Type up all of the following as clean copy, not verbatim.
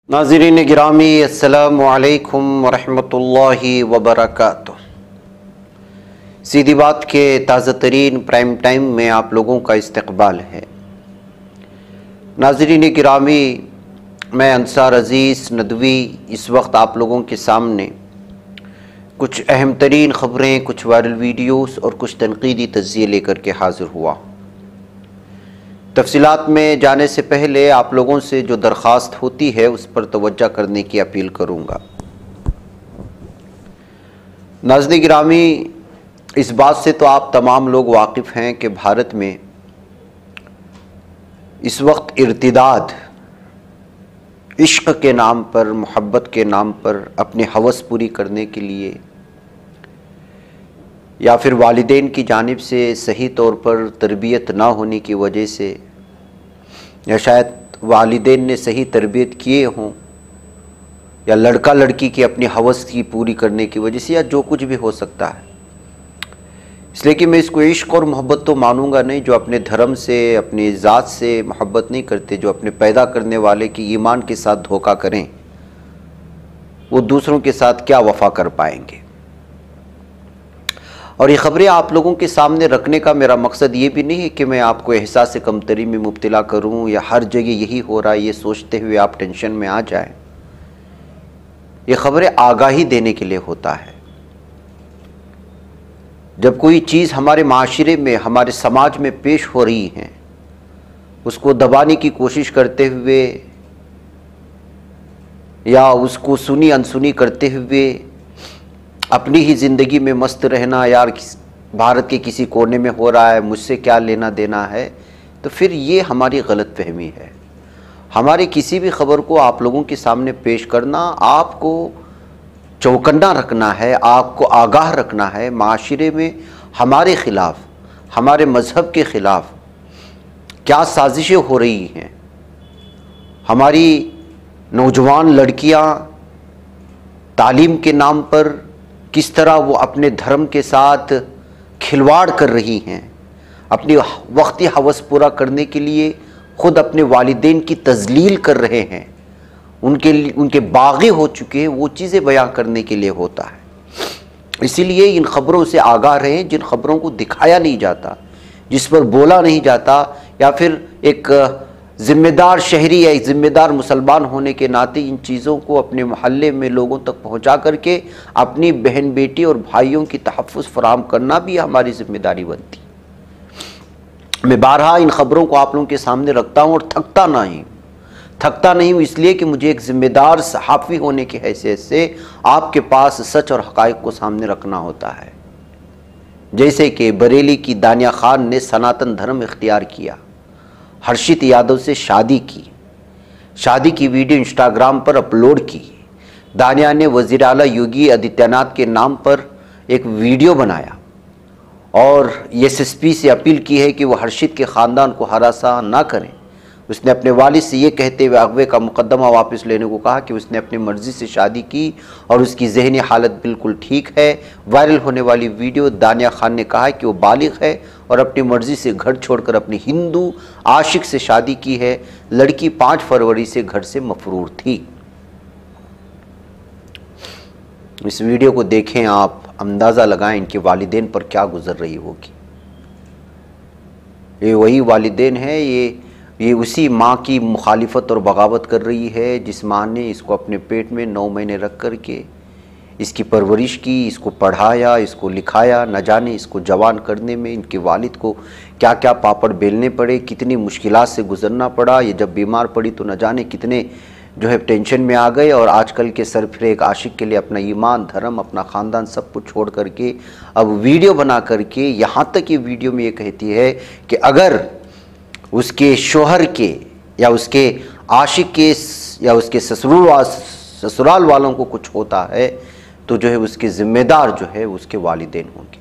नाज़रीन गिरामी अस्सलामु अलैकुम वरहमतुल्लाहि वबरकातुह। सीधी बात के ताज़ा तरीन प्राइम टाइम में आप लोगों का इस्तकबाल है। नाज़रीन गिरामी, मैं अंसार अज़ीज़ नदवी इस वक्त आप लोगों के सामने कुछ अहम तरीन ख़बरें, कुछ वायरल वीडियोस और कुछ तनक़ीदी तज़्ज़िये लेकर के हाज़िर हुआ। तफ़सीलात में जाने से पहले आप लोगों से जो दरख्वास्त होती है उस पर तवज्जो करने की अपील करूँगा। नाज़रीन गिरामी, इस बात से तो आप तमाम लोग वाकिफ़ हैं कि भारत में इस वक्त इर्तिदाद इश्क़ के नाम पर, मोहब्बत के नाम पर अपनी हवस पूरी करने के लिए या फिर वालिदैन की जानिब से सही तौर पर तरबियत ना होने की वजह से, या शायद वालिदैन ने सही तरबियत किए हों, या लड़का लड़की की अपनी हवस की पूरी करने की वजह से, या जो कुछ भी हो सकता है। इसलिए कि मैं इसको इश्क और मोहब्बत तो मानूंगा नहीं। जो अपने धर्म से, अपनी ज़ात से मोहब्बत नहीं करते, जो अपने पैदा करने वाले की ईमान के साथ धोखा करें, वो दूसरों के साथ क्या वफ़ा कर पाएंगे। और ये ख़बरें आप लोगों के सामने रखने का मेरा मकसद ये भी नहीं है कि मैं आपको एहसास कमतरी में मुब्तला करूं या हर जगह यही हो रहा है ये सोचते हुए आप टेंशन में आ जाएं। ये ख़बरें आगाही देने के लिए होता है। जब कोई चीज़ हमारे माशरे में, हमारे समाज में पेश हो रही है, उसको दबाने की कोशिश करते हुए या उसको सुनी अनसुनी करते हुए अपनी ही ज़िंदगी में मस्त रहना, यार भारत के किसी कोने में हो रहा है, मुझसे क्या लेना देना है, तो फिर ये हमारी गलत फहमी है। हमारी किसी भी ख़बर को आप लोगों के सामने पेश करना, आपको चौकन्ना रखना है, आपको आगाह रखना है। माशरे में हमारे ख़िलाफ़, हमारे मज़हब के ख़िलाफ़ क्या साजिशें हो रही हैं। हमारी नौजवान लड़कियां तालीम के नाम पर किस तरह वो अपने धर्म के साथ खिलवाड़ कर रही हैं, अपनी वक्ती हवस पूरा करने के लिए ख़ुद अपने वालिदैन की तज़लील कर रहे हैं, उनके बागी हो चुके हैं, वो चीज़ें बयां करने के लिए होता है। इसीलिए इन ख़बरों से आगाह रहें, जिन ख़बरों को दिखाया नहीं जाता, जिस पर बोला नहीं जाता, या फिर एक ज़िम्मेदार शहरी या एक ज़िम्मेदार मुसलमान होने के नाते इन चीज़ों को अपने मोहल्ले में लोगों तक पहुंचा करके अपनी बहन बेटी और भाइयों की तहफ़्फ़ुज़ फराहम करना भी हमारी ज़िम्मेदारी बनती। मैं बारहा इन ख़बरों को आप लोगों के सामने रखता हूँ और थकता नहीं हूँ इसलिए कि मुझे एक ज़िम्मेदार सहाफ़ी होने की हैसियत से आपके पास सच और हक़ाइक़ को सामने रखना होता है। जैसे कि बरेली की दानिया खान ने सनातन धर्म इख्तियार किया, हर्षित यादव से शादी की वीडियो इंस्टाग्राम पर अपलोड की। दानिया ने वज़ीर आला योगी आदित्यनाथ के नाम पर एक वीडियो बनाया और एसएसपी से अपील की है कि वह हर्षित के ख़ानदान को हरासा ना करें। उसने अपने वालिद से ये कहते हुए अगवे का मुकदमा वापस लेने को कहा कि उसने अपनी मर्ज़ी से शादी की और उसकी ज़हनी हालत बिल्कुल ठीक है। वायरल होने वाली वीडियो दानिया खान ने कहा कि वो बालिग़ है और अपनी मर्ज़ी से घर छोड़कर अपनी हिंदू आशिक से शादी की है। लड़की 5 फरवरी से घर से मफरूर थी। इस वीडियो को देखें, आप अंदाज़ा लगाएं इनके वालिदैन पर क्या गुजर रही होगी। ये वही वालिदैन है, ये उसी माँ की मुखालिफत और बगावत कर रही है जिस माँ ने इसको अपने पेट में 9 महीने रख कर के इसकी परवरिश की, इसको पढ़ाया, इसको लिखाया। न जाने इसको जवान करने में इनके वालिद को क्या क्या पापड़ बेलने पड़े, कितनी मुश्किलात से गुज़रना पड़ा। ये जब बीमार पड़ी तो न जाने कितने टेंशन में आ गए और आजकल के सरफिरे एक आशिक के लिए अपना ईमान, धर्म, अपना ख़ानदान सब कुछ छोड़ करके अब वीडियो बना करके, यहाँ तक ये वीडियो में ये कहती है कि अगर उसके शोहर के या उसके आशिक के या उसके ससुराल वालों को कुछ होता है तो उसके ज़िम्मेदार उसके वालिदैन होंगे।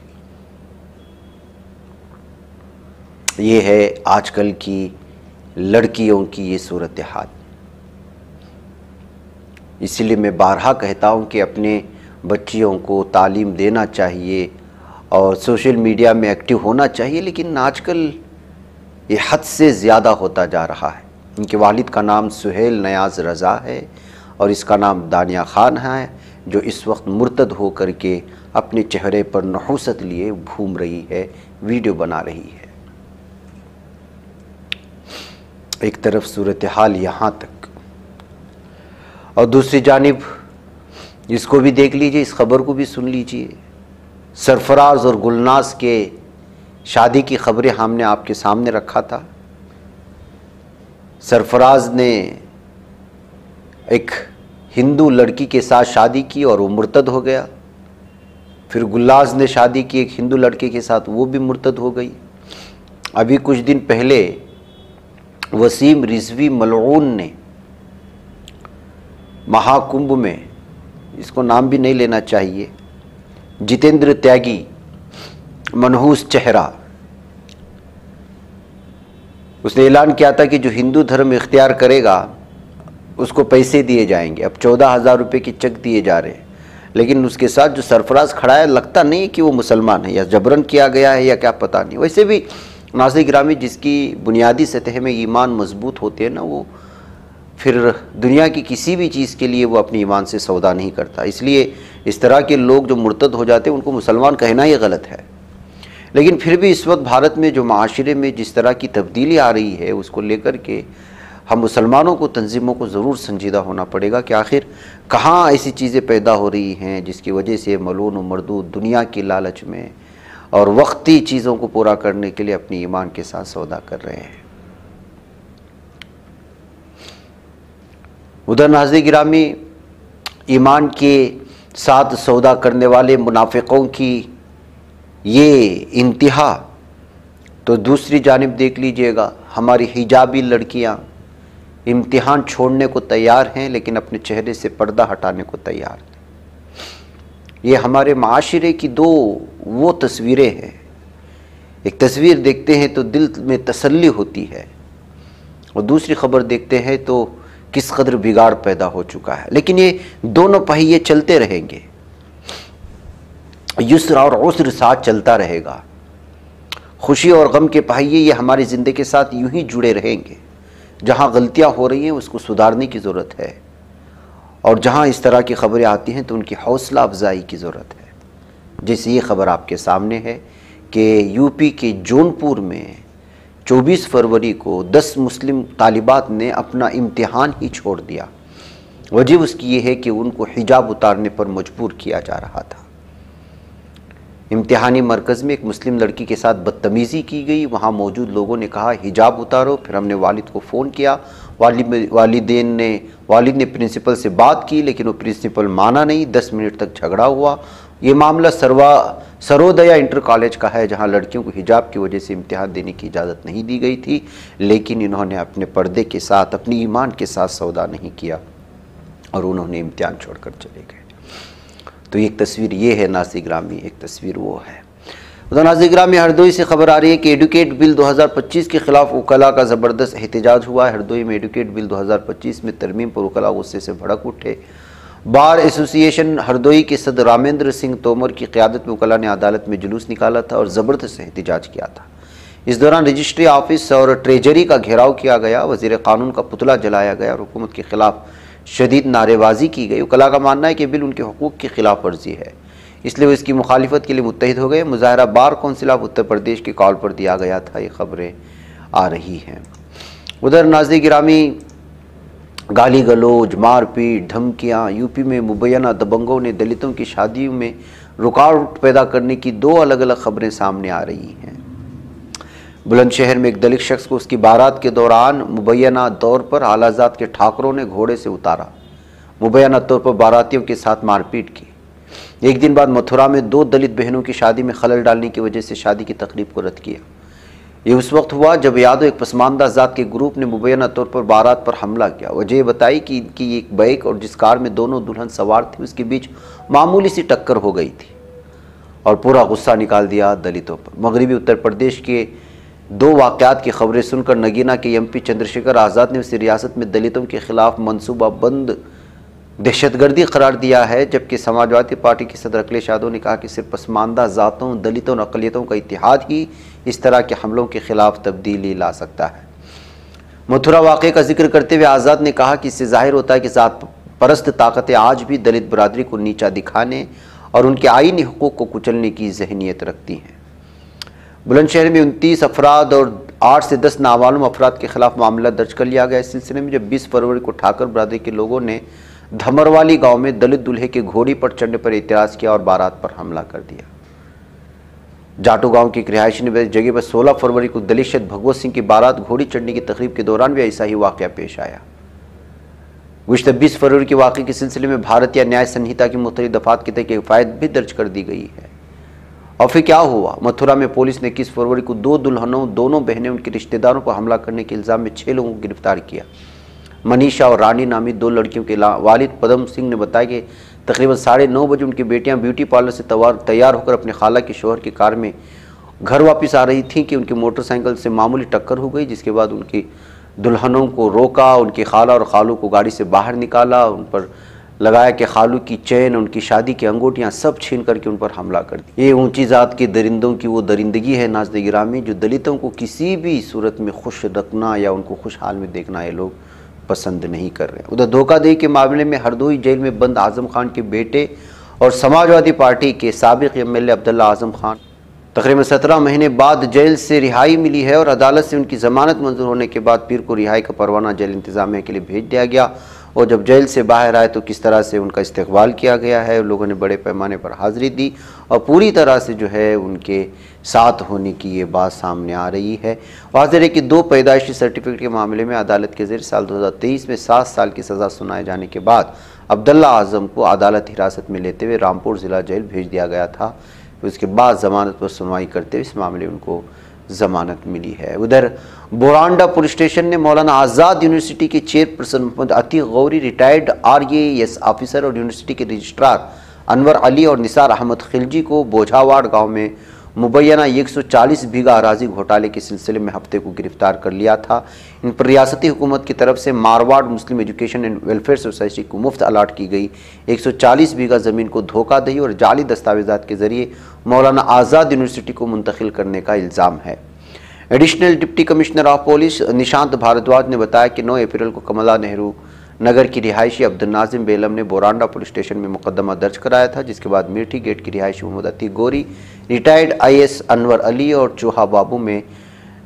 ये है आजकल की लड़कियों की ये सूरत हाल। इसलिए मैं बारहा कहता हूँ कि अपने बच्चियों को तालीम देना चाहिए और सोशल मीडिया में एक्टिव होना चाहिए, लेकिन आजकल ये हद से ज़्यादा होता जा रहा है। इनके वालिद का नाम सुहेल नयाज रज़ा है और इसका नाम दानिया खान है, जो इस वक्त मुर्तद हो कर के अपने चेहरे पर नहूसत लिए घूम रही है, वीडियो बना रही है। एक तरफ सूरत हाल यहाँ तक, और दूसरी जानिब इसको भी देख लीजिए, इस खबर को भी सुन लीजिए। सरफराज और गुलनाज के शादी की खबरें हमने आपके सामने रखा था। सरफराज ने एक हिंदू लड़की के साथ शादी की और वो मुर्तद हो गया। फिर गुलनाज ने शादी की एक हिंदू लड़के के साथ, वो भी मुर्तद हो गई। अभी कुछ दिन पहले वसीम रिजवी मलऊन ने महाकुंभ में, इसको नाम भी नहीं लेना चाहिए, जितेंद्र त्यागी मनहूस चेहरा, उसने ऐलान किया था कि जो हिंदू धर्म इख्तियार करेगा उसको पैसे दिए जाएंगे। अब 14,000 रुपये की चेक दिए जा रहे हैं, लेकिन उसके साथ जो सरफराज खड़ा है लगता नहीं कि वो मुसलमान है, या जबरन किया गया है या क्या पता नहीं। वैसे भी नाज़रीन गिरामी, जिसकी बुनियादी सतह में ईमान मजबूत होते हैं ना, वो फिर दुनिया की किसी भी चीज़ के लिए वो अपनी ईमान से सौदा नहीं करता। इसलिए इस तरह के लोग जो मुर्तद हो जाते हैं उनको मुसलमान कहना ही गलत है। लेकिन फिर भी इस वक्त भारत में जो माशरे में जिस तरह की तब्दीली आ रही है, उसको लेकर के हम मुसलमानों को, तंजीमों को ज़रूर संजीदा होना पड़ेगा कि आखिर कहाँ ऐसी चीज़ें पैदा हो रही हैं जिसकी वजह से मलून व मरदूद दुनिया की लालच में और वक्ती चीज़ों को पूरा करने के लिए अपनी ईमान के साथ सौदा कर रहे हैं। उधर नाज़रीन गिरामी, ईमान के साथ सौदा करने वाले मुनाफिकों की ये इंतहा, तो दूसरी जानिब देख लीजिएगा, हमारी हिजाबी लड़कियां इम्तिहान छोड़ने को तैयार हैं लेकिन अपने चेहरे से पर्दा हटाने को तैयार नहीं। ये हमारे माशरे की दो वो तस्वीरें हैं। एक तस्वीर देखते हैं तो दिल में तसल्ली होती है, और दूसरी खबर देखते हैं तो किस कदर बिगाड़ पैदा हो चुका है। लेकिन ये दोनों पहिए चलते रहेंगे, युस्र और उस्र साथ चलता रहेगा। खुशी और गम के पहिए ये हमारी ज़िंदगी के साथ यूं ही जुड़े रहेंगे। जहाँ गलतियाँ हो रही हैं उसको सुधारने की ज़रूरत है, और जहाँ इस तरह की खबरें आती हैं तो उनकी हौसला अफजाई की ज़रूरत है। जैसे ये खबर आपके सामने है कि यूपी के जौनपुर में 24 फरवरी को 10 मुस्लिम तालिबात ने अपना इम्तिहान ही छोड़ दिया। वजह उसकी ये है कि उनको हिजाब उतारने पर मजबूर किया जा रहा था। इम्तिहानी मरकज़ में एक मुस्लिम लड़की के साथ बदतमीज़ी की गई। वहाँ मौजूद लोगों ने कहा हिजाब उतारो। फिर हमने वालिद को फ़ोन किया, वालिद ने प्रिंसिपल से बात की, लेकिन वो प्रिंसिपल माना नहीं। 10 मिनट तक झगड़ा हुआ। ये मामला सरोदया इंटर कॉलेज का है, जहाँ लड़कियों को हिजाब की वजह से इम्तिहान देने की इजाज़त नहीं दी गई थी, लेकिन इन्होंने अपने पर्दे के साथ, अपनी ईमान के साथ सौदा नहीं किया और उन्होंने इम्तिहान छोड़कर चले गए। तो एक तस्वीर ये है नाज़रीन गिरामी, एक तस्वीर वो है। उधर नाज़रीन गिरामी, हरदोई से खबर आ रही है कि एडुकेट बिल 2025 के खिलाफ वकला का ज़बरदस्त एहतजाज हुआ। हरदोई में एडुकेट बिल 2025 में तरमीम पर वकला गुस्से से भड़क उठे। बार एसोसिएशन हरदोई के सदर रामेंद्र सिंह तोमर की क़यादत में वकला ने अदालत में जुलूस निकाला था और ज़बरदस्त एहतजाज किया था। इस दौरान रजिस्ट्री ऑफिस और ट्रेजरी का घेराव किया गया, वज़ीर क़ानून का पुतला जलाया गया और हुकूमत के ख़िलाफ़ शदीद नारेबाजी की गई। वकला का मानना है कि बिल उनके हुकूक़ की खिलाफ वर्जी है, इसलिए वो इसकी मुखालिफत के लिए मुत्तहिद हो गए। मुजाहरा bar council of Uttar Pradesh के कॉल पर दिया गया था। ये खबरें आ रही हैं। उधर नाज़रीन गिरामी, गाली गलौज, मारपीट, धमकियाँ, यूपी में मुबैना दबंगों ने दलितों की शादियों में रुकावट पैदा करने की 2 अलग अलग खबरें सामने आ रही हैं। बुलंदशहर में एक दलित शख्स को उसकी बारात के दौरान मुबैना तौर पर आलाजात के ठाकरों ने घोड़े से उतारा, मुबैना तौर पर बारातियों के साथ मारपीट की। एक दिन बाद मथुरा में 2 दलित बहनों की शादी में खलल डालने की वजह से शादी की तकरीब को रद्द किया। ये उस वक्त हुआ जब यादव एक पसमानदा ज़ात के ग्रुप ने मुबैना तौर पर बारात पर हमला किया। वजह बताई कि इनकी एक बाइक और जिस कार में दोनों दुल्हन सवार थे उसके बीच मामूली सी टक्कर हो गई थी और पूरा गुस्सा निकाल दिया दलितों पर। मगरबी उत्तर प्रदेश के 2 वाक़यात की खबरें सुनकर नगीना के MP चंद्रशेखर आज़ाद ने उसे रियासत में दलितों के खिलाफ मनसूबा बंद दहशतगर्दी करार दिया है, जबकि समाजवादी पार्टी के सदर अखिलेश यादव ने कहा कि सिर्फ पसमानदा ज़ातों, दलितों और अक़लियतों का इत्तेहाद ही इस तरह के हमलों के खिलाफ तब्दीली ला सकता है। मथुरा वाक़े का जिक्र करते हुए आज़ाद ने कहा कि इससे जाहिर होता है कि ज़ात परस्त ताकतें आज भी दलित बरादरी को नीचा दिखाने और उनके आईनी हुकूक को कुचलने की जहनीत रखती हैं। बुलंदशहर में 29 अफराद और 8 से 10 नामालूम अफराद के खिलाफ मामला दर्ज कर लिया गया। इस सिलसिले में जब 20 फरवरी को ठाकर बरादरी के लोगों ने धमरवाली गांव में दलित दूल्हे के घोड़ी पर चढ़ने पर एतराज़ किया और बारात पर हमला कर दिया। जाटू गांव की एक रिहायशी जगह पर 16 फरवरी को दलित शहीद भगवत सिंह की बारात घोड़ी चढ़ने की तकरीब के दौरान भी ऐसा ही वाक़या पेश आया। गुज़िश्ता 20 फरवरी के वाक़े के सिलसिले में भारतीय न्याय संहिता की मुख्तलिफ दफ़ात के तहत फ़ायद भी दर्ज कर दी गई है। और फिर क्या हुआ? मथुरा में पुलिस ने 21 फरवरी को 2 दुल्हनों, दोनों बहनें, उनके रिश्तेदारों पर हमला करने के इल्ज़ाम में 6 लोगों को गिरफ्तार किया। मनीषा और रानी नामी 2 लड़कियों के वालिद पदम सिंह ने बताया कि तकरीबन 9:30 बजे उनकी बेटियां ब्यूटी पार्लर से तैयार होकर अपने खाला के शोहर की कार में घर वापस आ रही थीं कि उनकी मोटरसाइकिल से मामूली टक्कर हो गई, जिसके बाद उनकी दुल्हनों को रोका, उनकी खाला और खालू को गाड़ी से बाहर निकाला, उन पर लगाया कि खालू की चैन, उनकी शादी की अंगूठियाँ सब छीन करके उन पर हमला कर दिया। ये ऊंची ज़ात के दरिंदों की वो दरिंदगी है नाज़ गिरामी, जो दलितों को किसी भी सूरत में खुश रखना या उनको खुशहाल में देखना ये लोग पसंद नहीं कर रहे। उधर धोखाधड़ी के मामले में हरदोई जेल में बंद आज़म खान के बेटे और समाजवादी पार्टी के साबिक एमएलए अब्दुल्ला आज़म खान तकरीबन 17 महीने बाद जेल से रिहाई मिली है और अदालत से उनकी ज़मानत मंजूर होने के बाद पीर को रिहाई का परवाना जेल इंतज़ामिया के लिए भेज दिया गया। और जब जेल से बाहर आए तो किस तरह से उनका इस्तकबाल किया गया है, लोगों ने बड़े पैमाने पर हाज़िरी दी और पूरी तरह से जो है उनके साथ होने की ये बात सामने आ रही है। वाज़ेह है कि 2 पैदाइशी सर्टिफिकेट के मामले में अदालत के ज़रिए साल 2023 में 7 साल की सज़ा सुनाए जाने के बाद अब्दुल्ला आज़म को अदालत हिरासत में लेते हुए रामपुर ज़िला जेल भेज दिया गया था। उसके बाद ज़मानत पर सुनवाई करते हुए इस मामले में उनको ज़मानत मिली है। उधर बोरांडा पुलिस स्टेशन ने मौलाना आज़ाद यूनिवर्सिटी के chairperson Mohammad Atiq Gauri, retired RAS officer और यूनिवर्सिटी के रजिस्ट्रार अनवर अली और निसार अहमद खिलजी को बोझावाड़ गांव में मुबैना 140 बीघा अराजी घोटाले के सिलसिले में हफ्ते को गिरफ्तार कर लिया था। इन पर रियासती हुकूमत की तरफ से मारवाड़ मुस्लिम एजुकेशन एंड वेलफेयर सोसाइटी को मुफ्त अलाट की गई 140 बीघा ज़मीन को धोखाधड़ी और जाली दस्तावेजात के जरिए मौलाना आज़ाद यूनिवर्सिटी को मुंतकिल करने का इल्ज़ाम है। Additional deputy commissioner of police Nishant Bhardwaj ने बताया कि 9 अप्रैल को कमला नेहरू नगर की रिहायशी अब्दुल नाजिम बेलम ने बोरांडा पुलिस स्टेशन में मुकदमा दर्ज कराया था, जिसके बाद मीठी गेट की रिहायशी मोहम्मद अतीक गौरी, रिटायर्ड IAS अनवर अली और चोहा बाबू में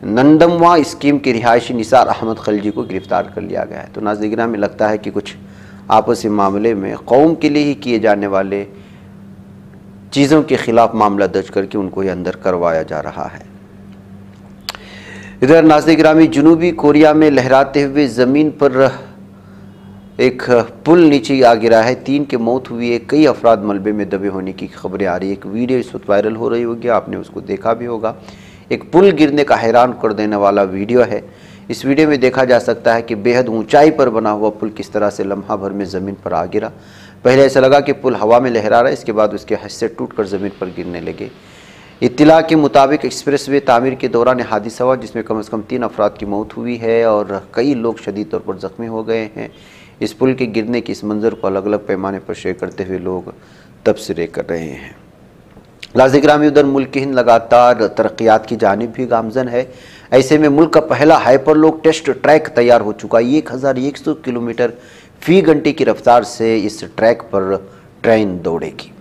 नंदमवा स्कीम के रिहायशी निसार अहमद खिलजी को गिरफ्तार कर लिया गया है। तो नाज़रीन में लगता है कि कुछ आपसी मामले में कौम के लिए ही किए जाने वाले चीज़ों के खिलाफ मामला दर्ज करके उनको ये अंदर करवाया जा रहा है। इधर नाज़रीन जनूबी कोरिया में लहराते हुए ज़मीन पर एक पुल नीचे आ गिरा है, 3 की मौत हुई है, कई अफराद मलबे में दबे होने की खबरें आ रही है। एक वीडियो इस वक्त वायरल हो रही होगी, आपने उसको देखा भी होगा। एक पुल गिरने का हैरान कर देने वाला वीडियो है। इस वीडियो में देखा जा सकता है कि बेहद ऊंचाई पर बना हुआ पुल किस तरह से लम्हा भर में ज़मीन पर आ गिरा। पहले ऐसा लगा कि पुल हवा में लहरा रहा है, इसके बाद उसके हिस्से टूटकर ज़मीन पर गिरने लगे। इत्तिला के मुताबिक एक्सप्रेसवे तामीर के दौरान हादसा हुआ, जिसमें कम से कम 3 अफराद की मौत हुई है और कई लोग शदीद तौर पर ज़ख्मी हो गए हैं। इस पुल के गिरने की इस मंजर को अलग अलग पैमाने पर शेयर करते हुए लोग तबसरे कर रहे हैं। लाज़िक्रामी उधर मुल्क की हिंद लगातार तरक्यात की जानिब भी गामजन है। ऐसे में मुल्क का पहला हाइपरलूप टेस्ट ट्रैक तैयार हो चुका है। 1100 किलोमीटर फ़ी घंटे की रफ्तार से इस ट्रैक पर ट्रेन दौड़ेगी।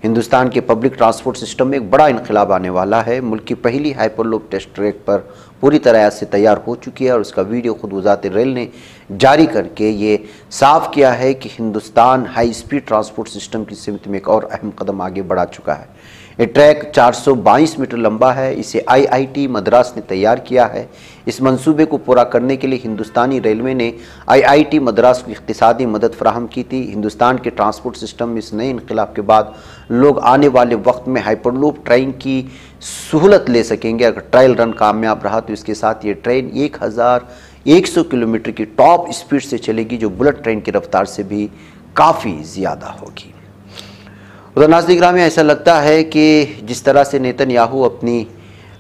हिंदुस्तान के पब्लिक ट्रांसपोर्ट सिस्टम में एक बड़ा इनकलाब आने वाला है। मुल्क की पहली हाइपरलूप टेस्ट ट्रैक पर पूरी तरह से तैयार हो चुकी है और उसका वीडियो खुद वज़ारत रेल ने जारी करके ये साफ किया है कि Hindustan high speed transport system की सिमत में एक और अहम कदम आगे बढ़ा चुका है। ये ट्रैक 422 मीटर लंबा है। इसे IIT मद्रास ने तैयार किया है। इस मंसूबे को पूरा करने के लिए हिंदुस्तानी रेलवे ने IIT मद्रास को इख्तिसादी मदद फराहम की थी। हिंदुस्तान के ट्रांसपोर्ट सिस्टम में इस नए इनकलाब के बाद लोग आने वाले वक्त में हाइपरलूप ट्रेन की सहूलत ले सकेंगे। अगर ट्रायल रन कामयाब रहा तो इसके साथ ये ट्रेन 1100 किलोमीटर की टॉप स्पीड से चलेगी, जो बुलेट ट्रेन की रफ्तार से भी काफ़ी ज़्यादा होगी। उधर नाज़रीन में ऐसा लगता है कि जिस तरह से नेतन्याहू अपनी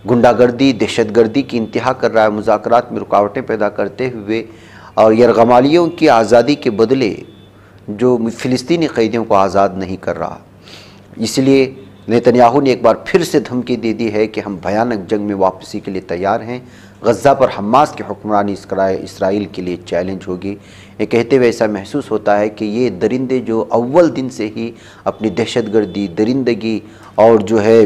गुंडागर्दी, दहशतगर्दी की इंतहा कर रहा है, मुज़ाकरात में रुकावटें पैदा करते हुए और यरगमालियों की आज़ादी के बदले जो फ़िलिस्तीनी कैदियों को आज़ाद नहीं कर रहा, इसलिए नेतन्याहू ने एक बार फिर से धमकी दे दी है कि हम भयानक जंग में वापसी के लिए तैयार हैं। गज़ा पर हमास की हुक्मरानी इसराइल के लिए चैलेंज होगी। ये कहते हुए ऐसा महसूस होता है कि ये दरिंदे जो अव्वल दिन से ही अपनी दहशतगर्दी, दरिंदगी और जो है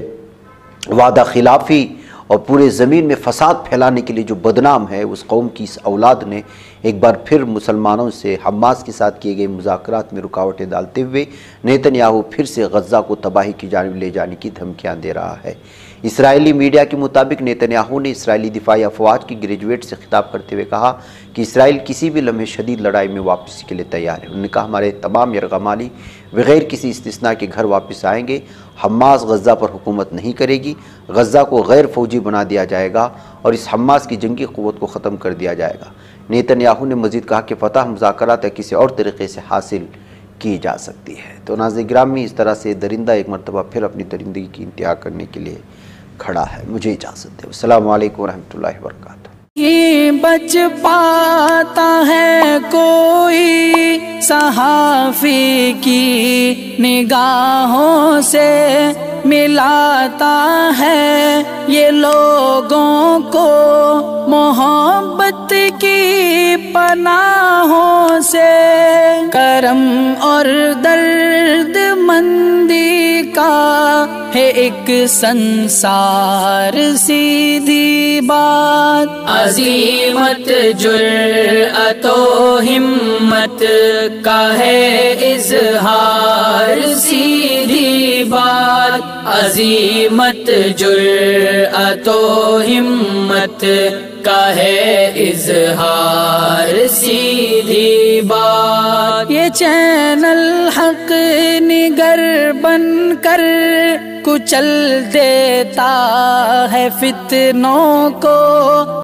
वादा खिलाफ़ी और पूरे ज़मीन में फ़साद फैलाने के लिए जो बदनाम है, उस कौम की इस औलाद ने एक बार फिर मुसलमानों से हमास के साथ किए गए मुज़ाकरात में रुकावटें डालते हुए नेतन्याहू फिर से गज़ा को तबाही की जानिब ले जाने की धमकियाँ दे रहा है। इसराइली मीडिया के मुताबिक नेतन्याहू ने इसराइली दिफाई अफवाज की ग्रेजुएट से खिताब करते हुए कहा कि इसराइल किसी भी लम्हे शदीद लड़ाई में वापसी के लिए तैयार है। उन्होंने कहा, हमारे तमाम यरगमाली बग़ैर किसी इस्तिस्ना के घर वापस आएंगे। हमास गज़ा पर हुकूमत नहीं करेगी, गज़ा को गैर फौजी बना दिया जाएगा और इस हमास की जंगी क़ुव्वत को ख़त्म कर दिया जाएगा। नेतन्याहू ने मज़ीद कहा कि फ़तह मुज़ाकरात या किसी और तरीक़े से हासिल की जा सकती है। तो नाज़रीन गिरामी, इस तरह से दरिंदा एक मरतबा फिर अपनी दरिंदगी की इंतहा करने के लिए खड़ा है। मुझे इजाज़त दे। अस्सलामु अलैकुम रहमतुल्लाहि व बरकातुहू। ये बच पाता है कोई सहाफ़ी की निगाहों से, मिलाता है ये लोगों को मोहब्बत की पनाहों से। करम और दर्द मंदी का है एक संसार सीधी बात, अज़ीमत जुर्अतो हिम्मत का है इज़हार सीधी बात, अज़ीमत जुर्अतो हिम्मत का है इज़हार सीधी बात। ये चैनल हक निगर बनकर कुचल देता है फितनों को।